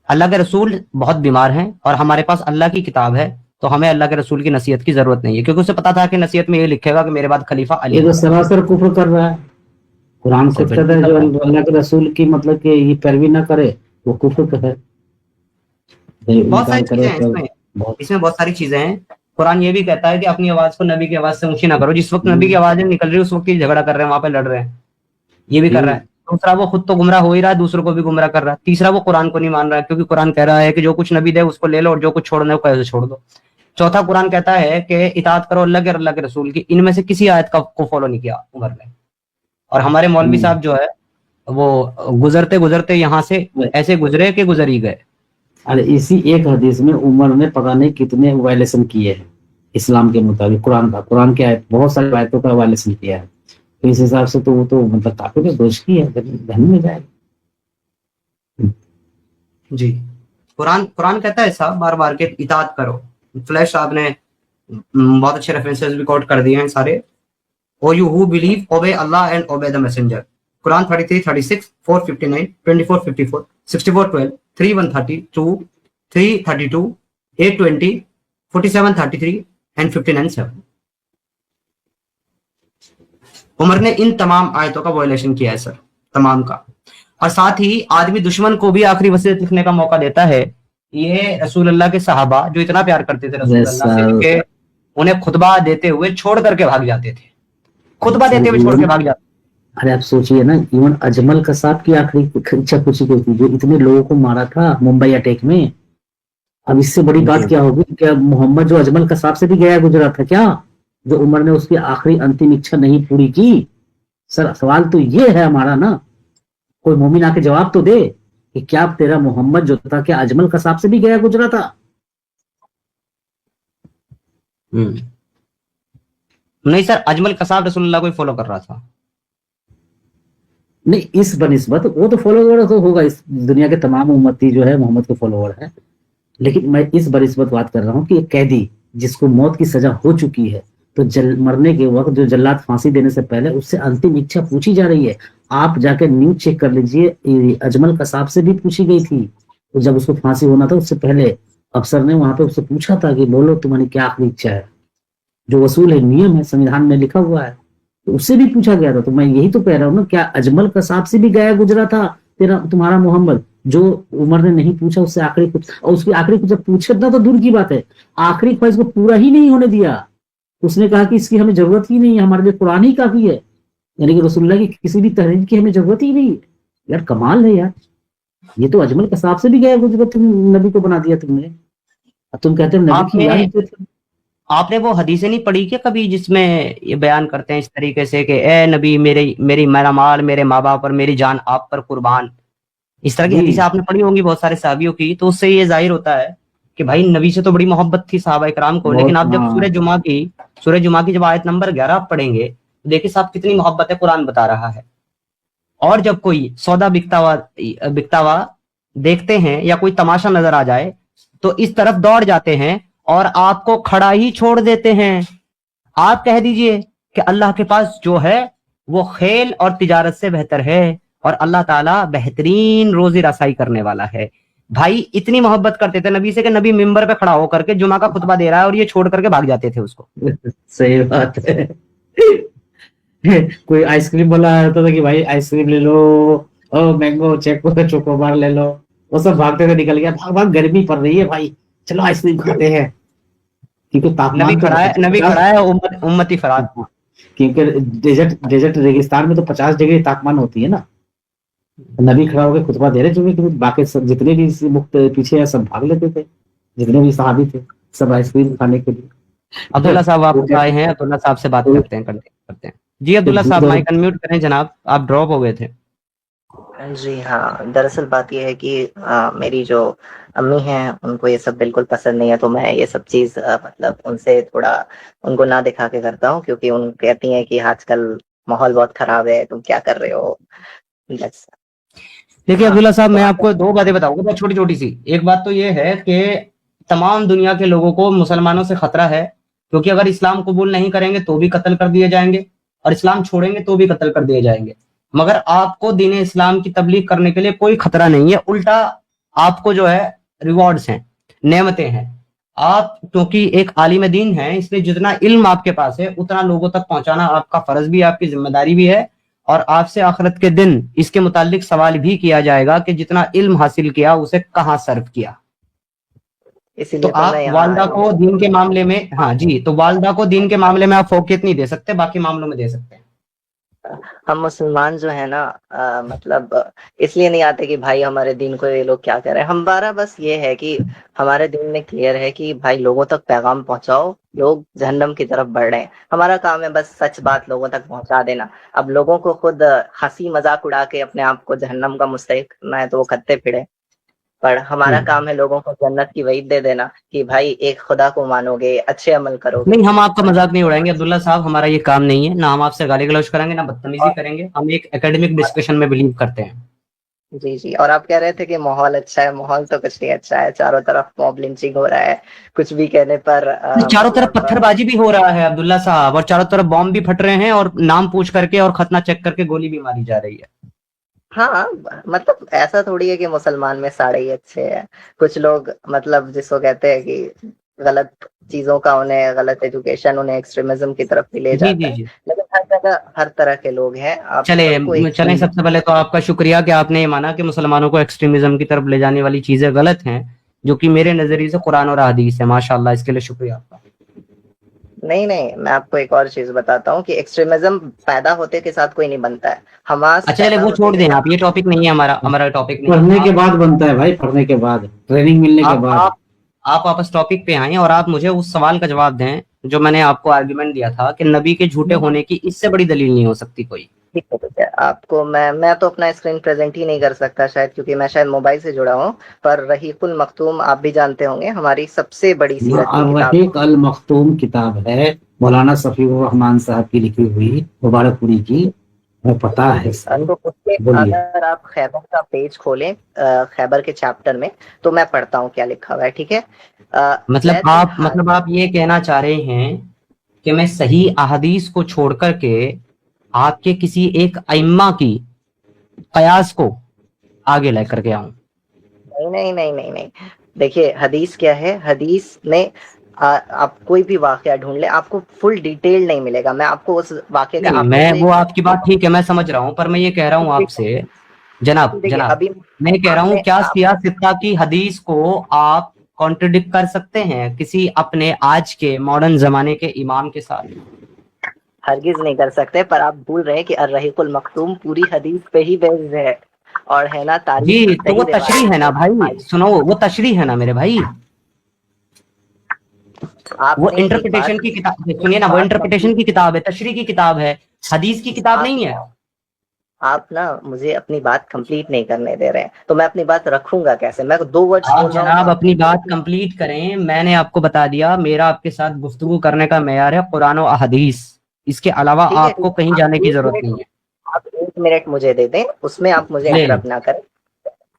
Allah के रसूल बहुत बीमार हैं और हमारे पास अल्लाह की किताब है, तो हमें अल्लाह के रसूल की नसीहत की जरूरत नहीं है, क्योंकि उसे पता था कि नसीहत में ये लिखेगा कि मेरे बाद खलीफा अली। ये तो सरासर कुफ्र कर रहा है। कुरान से कहता है जो अल्लाह के रसूल की मतलब कि ये पैरवी ना करे वो कुफ्र है। बहुत सारी चीजें हैं इसमें बहुत सारी चीजें हैं। कुरान ये भी कहता है कि अपनी आवाज को नबी की आवाज से ऊंची ना करो। जिस वक्त नबी की आवाजें निकल रही है उस वक्त ही झगड़ा कर रहे हैं, वहां पे लड़ रहे हैं, ये भी कर रहा है। दूसरा, वो खुद तो गुमराह हो ही रहा है, दूसरों को भी गुमराह कर रहा है। तीसरा, वो कुरान को नहीं मान रहा है, क्योंकि कुरान कह रहा है कि जो कुछ नबी दे उसको ले लो और जो कुछ छोड़ना है कैसे छोड़ दो। चौथा, कुरान कहता है कि इताअत करो अल्लाह के और अल्लाह के रसूल की। इनमें से किसी आयत को फॉलो नहीं किया उमर ने। और हमारे मौलवी साहब जो है वो गुजरते गुजरते यहाँ से ऐसे गुजरे कि गुजर ही गए। अरे इसी एक हदीस में उमर ने पता नहीं कितने वायलेशन किए हैं इस्लाम के मुताबिक, कुरान के आयत, बहुत सारी आयतों का वायलेशन किया है। तो इस हिसाब से तो वो तो मतलब काफी तो दोष की है, जहन्नम में जाएगा। जी, कुरान कहता है साहब बार बार के इताअत करो। फ्लैश साहब ने बहुत अच्छे रेफरेंसेस भी कोट कर दिए हैं सारे। ओ you who believe obey Allah and obey the messenger. Quran 33, 36, 459, 24, 54, 64, 12, 3, 132, 332, 820, 47, 33 and 59, 7। Umar ने इन तमाम आयतों का वायलेशन किया है सर, तमाम का। और साथ ही आदमी दुश्मन को भी आखिरी वसीयत लिखने का मौका देता है। ये रसूल अल्लाह के सहाबा जो इतना प्यार करते थे रसूल अल्लाह से कि उन्हें खुतबा देते हुए छोड़ करके भाग जाते थे, खुतबा देते हुए छोड़ के भाग जाते। अरे आप सोचिए ना, इवन अजमल कसाब की आखिरी इच्छा पूछी गई थी, जो इतने लोगों को मारा था मुंबई अटैक में। अब इससे बड़ी बात क्या होगी, क्या मोहम्मद जो अजमल कसाब से भी गया गुजरा था क्या, जो उमर ने उसकी आखिरी अंतिम इच्छा नहीं पूरी की? सर सवाल तो ये है हमारा ना, कोई मोमिन आके जवाब तो दे कि क्या तेरा मोहम्मद जो था क्या अजमल कसाब से भी गया गुजरा था? नहीं सर, अजमल कसाब रसूलुल्लाह को ही फॉलो कर रहा था। नहीं, इस बनिस्बत वो तो फॉलोवर तो होगा, इस दुनिया के तमाम उम्मती जो है मोहम्मद के फॉलोवर है, लेकिन मैं इस बनिस्बत बात कर रहा हूँ कि एक कैदी जिसको मौत की सजा हो चुकी है, तो मरने के वक्त जो जल्लाद फांसी देने से पहले उससे अंतिम इच्छा पूछी जा रही है। आप जाके न्यूज चेक कर लीजिए, अजमल कसाब से भी पूछी गई थी। तो जब उसको फांसी होना था उससे पहले अफसर ने वहां पे उससे पूछा था कि बोलो तुम्हारी क्या आखिरी इच्छा है, जो वसूल है, नियम है, संविधान में लिखा हुआ है, तो उससे भी पूछा गया था। तो मैं यही तो कह रहा हूँ ना, क्या अजमल कसाब से भी गया गुजरा था तुम्हारा मोहम्मद, जो उमर ने नहीं पूछा उससे आखिरी कुछ, और उसकी आखिरी कुछ जब पूछना तो दूर की बात है, आखिरी ख्वाहिश को पूरा ही नहीं होने दिया। उसने कहा कि इसकी हमें जरूरत ही नहीं है, हमारे लिए कुरान ही काफी है, यानी कि रसूलुल्लाह की किसी भी तहरीर की हमें जरूरत ही नहीं है। यार कमाल है यार, ये तो अजमल कसाब से भी गया गुजरा, तुम नबी को बना दिया तुमने। तुम कहते हो नबी की याद। आपने वो हदीसें नहीं पढ़ी क्या कभी जिसमें ये बयान करते हैं इस तरीके से कि ए नबी मेरा माल, मेरे माँ बाप और मेरी जान आप पर कुर्बान? इस तरह की हदीसें आपने पढ़ी होंगी बहुत सारे सहाबियों की। तो उससे ये जाहिर होता है कि भाई नबी से तो बड़ी मोहब्बत थी सहाबा इकराम को। लेकिन आप जब सूरह जुमा की जब आयत नंबर 11 पढ़ेंगे देखिए साहब कितनी मोहब्बत है, कुरान बता रहा है। और जब कोई सौदा बिकता हुआ देखते हैं या कोई तमाशा नजर आ जाए तो इस तरफ दौड़ जाते हैं और आपको खड़ा ही छोड़ देते हैं। आप कह दीजिए कि अल्लाह के पास जो है वो खेल और तिजारत से बेहतर है और अल्लाह ताला बेहतरीन रोजी रसाई करने वाला है। भाई इतनी मोहब्बत करते थे नबी से कि नबी मिंबर पे खड़ा होकर के जुमा का खुतबा दे रहा है और ये छोड़ करके भाग जाते थे उसको। सही बात है। कोई आइसक्रीम वाला आता था कि भाई आइसक्रीम ले लो, ओ मैंगो चोकोबार ले लो, वो सब भागते थे, निकल गया, भाग भाग गर्मी पड़ रही है भाई, चलो आइसक्रीम खाते हैं, क्योंकि तापमान नबी खड़ा है उम्मती फरार। क्योंकि डेजर्ट रेगिस्तान में तो 50 डिग्री तापमान होती है ना, नबी खड़ा होकर खुतबा दे रहे जुमे के, बाकी सब जितने भी मुक्त पीछे है सब भाग लेते थे, जितने भी सहाबी थे सब आइसक्रीम खाने के लिए। अब्दुल्ला साहब वापस आए हैं, अब्दुल्ला साहब से बात करते हैं। जी अब्दुल्ला साहब माइक अनम्यूट करें जनाब, आप ड्रॉप हो गए थे। जी हाँ, दरअसल बात यह है कि मेरी जो अम्मी हैं उनको ये सब बिल्कुल पसंद नहीं है, तो मैं ये सब चीज मतलब उनसे थोड़ा उनको ना दिखा के करता हूँ, क्योंकि उन कहती हैं कि आजकल माहौल बहुत खराब है, तुम क्या कर रहे हो। देखिए अब्दुल्ला साहब मैं आपको दो बातें बताऊंगा बहुत छोटी छोटी सी। एक बात तो ये है कि तमाम दुनिया के लोगों को मुसलमानों से खतरा है, क्योंकि अगर इस्लाम कबूल नहीं करेंगे तो भी कत्ल कर दिए जाएंगे और इस्लाम छोड़ेंगे तो भी कत्ल कर दिए जाएंगे। मगर आपको दीन इस्लाम की तबलीग करने के लिए कोई खतरा नहीं है, उल्टा आपको जो है रिवॉर्ड्स हैं, नेमतें हैं। आप क्योंकि एक आलिम दीन हैं, इसलिए जितना इल्म आपके पास है उतना लोगों तक पहुंचाना आपका फर्ज भी है, आपकी जिम्मेदारी भी है, और आपसे आखिरत के दिन इसके मुतालिक सवाल भी किया जाएगा कि जितना इल्म हासिल किया उसे कहाँ सर्व किया। तो आप वालदा को दीन के मामले में, हाँ जी, तो वालदा को दीन के मामले में आप फोकियत नहीं दे सकते, बाकी मामलों में दे सकते हैं। हम मुसलमान जो है ना मतलब इसलिए नहीं आते कि भाई हमारे दीन को ये लोग क्या कह रहे हैं। हमारा बस ये है कि हमारे दीन में क्लियर है कि भाई लोगों तक पैगाम पहुंचाओ, लोग जहन्नम की तरफ बढ़ रहे हैं। हमारा काम है बस सच बात लोगों तक पहुंचा देना। अब लोगों को खुद हंसी मजाक उड़ा के अपने आप को जहन्नम का मुस्तहिक करना है तो वो खत्ते फिरे, पर हमारा काम है लोगों को जन्नत की वईद दे देना कि भाई एक खुदा को मानोगे, अच्छे अमल करोगे। नहीं, हम आपका मजाक नहीं उड़ाएंगे अब्दुल्ला साहब, हमारा ये काम नहीं है, ना हम आपसे गाली गलौज करेंगे ना बदतमीजी करेंगे, हम एक एकेडमिक डिस्कशन में बिलीव करते हैं। जी जी, और आप कह रहे थे कि माहौल अच्छा है, माहौल तो कुछ नहीं अच्छा है, चारों तरफ मॉब लिंचिंग हो रहा है, कुछ भी कहने पर चारों तरफ पत्थरबाजी भी हो रहा है अब्दुल्ला साहब, और चारों तरफ बॉम्ब भी फट रहे हैं और नाम पूछ करके और खतना चेक करके गोली भी मारी जा रही है। हाँ, मतलब ऐसा थोड़ी है कि मुसलमान में सारे ही अच्छे हैं। कुछ लोग मतलब जिसको कहते हैं कि गलत चीजों का उन्हें, गलत एजुकेशन उन्हें एक्सट्रीमिज्म की तरफ भी ले जाता है, लेकिन हर जगह हर तरह के लोग हैं। चले सबसे पहले तो आपका शुक्रिया कि आपने ये माना कि मुसलमानों को एक्सट्रीमिज्म की तरफ ले जाने वाली चीजें गलत हैं, जो कि मेरे नजरिए से कुरान और हदीस है। माशाल्लाह, इसके लिए शुक्रिया आपका। नहीं, मैं आपको एक और चीज बताता हूँ कि एक्सट्रीमिज्म पैदा होते के साथ कोई नहीं बनता है। हमास अच्छा वो छोड़ दें आप, ये टॉपिक नहीं है हमारा टॉपिक नहीं। पढ़ने के बाद बनता है भाई, पढ़ने के बाद, ट्रेनिंग मिलने के बाद। आप वापस टॉपिक पे आए और आप मुझे उस सवाल का जवाब दें जो मैंने आपको आर्गुमेंट दिया था कि नबी के झूठे होने की इससे बड़ी दलील नहीं हो सकती कोई। ठीक है, आपको मैं तो अपना स्क्रीन प्रेजेंट ही नहीं कर सकता शायद, क्योंकि मैं शायद मोबाइल से जुड़ा हूँ, पर रहीकुल मखतूम आप भी जानते होंगे, हमारी सबसे बड़ी सीरत की किताब। रहीकुल मखतूम किताब है मौलाना सफीउर रहमान साहब की लिखी हुई, मुबारकपुरी की, पता है। तो अगर आप खैबर का पेज खोलें, खैबर के चैप्टर में, तो मैं पढ़ता हूँ क्या लिखा हुआ है, ठीक है। मतलब आप ये कहना चाह रहे हैं कि मैं सही अहदीस को छोड़ करके आपके किसी एक अइम्मा की कयास को आगे लेकर के आऊं? नहीं, देखिए हदीस क्या है, हदीस में आप कोई भी वाकया ढूंढ ले, आपको फुल डिटेल नहीं मिलेगा। मैं आपको उस वाकये का वो आपकी बात ठीक है, मैं समझ रहा हूँ, पर मैं ये कह रहा हूँ आपसे जनाब मैं कह रहा हूँ क्या सियासत्ता की हदीस को आप कॉन्ट्रडिक्ट कर सकते हैं किसी अपने आज के मॉडर्न जमाने के इमाम के साथ? हरगिज नहीं कर सकते, पर आप भूल रहे हैं कि अर्रहीकुल मखतूम पूरी हदीस पे ही बेस्ड है और है ना तारीख। जी, तो वो तशरीह है ना भाई, सुनो, वो तशरीह है ना मेरे भाई, वो इंटरप्रिटेशन की किताब, सुनिए ना, वो इंटरप्रिटेशन की किताब है, तशरीह की किताब है, हदीस की किताब नहीं है। आप ना मुझे अपनी बात कंप्लीट नहीं करने दे रहे हैं, तो मैं अपनी बात रखूंगा कैसे? मैं 2 वर्ड्स बोल रहा हूं। जनाब अपनी बात कंप्लीट करें, मैंने आपको बता दिया मेरा आपके साथ गुफ्तगू करने का मेयार है कुरान और हदीस, اس کے علاوہ ٹھیک ہے، آپ کو کہیں جانے کی ضرورت نہیں ہے. آپ 1 منٹ مجھے دے دیں، اس میں آپ مجھے لے انٹرپٹ نہ کریں.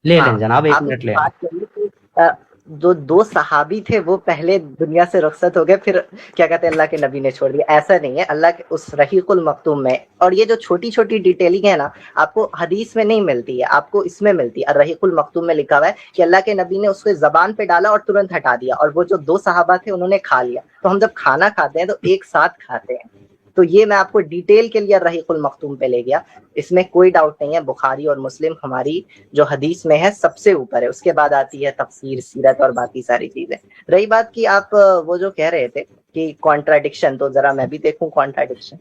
لیں ہاں، جناب، 1 آپ منٹ لیں. بات کریے کہ جو 2 صحابی تھے وہ پہلے دنیا سے رخصت ہو گئے، پھر کیا کہتے ہیں اللہ کے نبی نے چھوڑ دیا. ایسا نہیں ہے. اللہ کے اس رحیق المختوم میں، اور یہ جو چھوٹی چھوٹی ڈیٹیلنگ ہے نا، آپ کو حدیث میں نہیں ملتی ہے، آپ کو اس میں ملتی ہے. الرحیق المختوم میں لکھا ہوا ہے کہ اللہ کے نبی نے اس کو زبان پہ ڈالا اور ترنت ہٹا دیا، اور وہ جو 2 صحابہ تھے انہوں نے کھا لیا. تو ہم جب کھانا کھاتے ہیں تو ایک ساتھ کھاتے ہیں. تو یہ میں آپ کو ڈیٹیل کے لیے الرحیق المختوم پہ لے گیا. اس میں کوئی ڈاؤٹ نہیں ہے، بخاری اور مسلم ہماری جو حدیث میں ہے سب سے اوپر ہے، اس کے بعد آتی ہے تفسیر، سیرت اور باقی ساری چیزیں. رہی بات کہ آپ وہ جو کہہ رہے تھے کہ کانٹراڈکشن، تو ذرا میں بھی دیکھوں کانٹراڈکشن.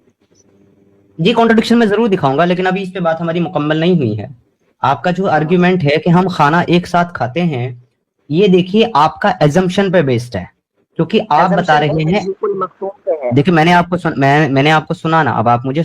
جی کانٹرڈکشن میں ضرور دکھاؤں گا، لیکن ابھی اس پہ بات ہماری مکمل نہیں ہوئی ہے. آپ کا جو آرگیومنٹ ہے کہ ہم کھانا ایک ساتھ کھاتے ہیں، یہ دیکھیے آپ کا ایزمپشن پہ بیسڈ ہے، کیونکہ آپ بتا رہے ہیں. الرحیق المختوم پہ ہے. دیکھیں میں نے آپ کو سنا نا، اب آپ مجھے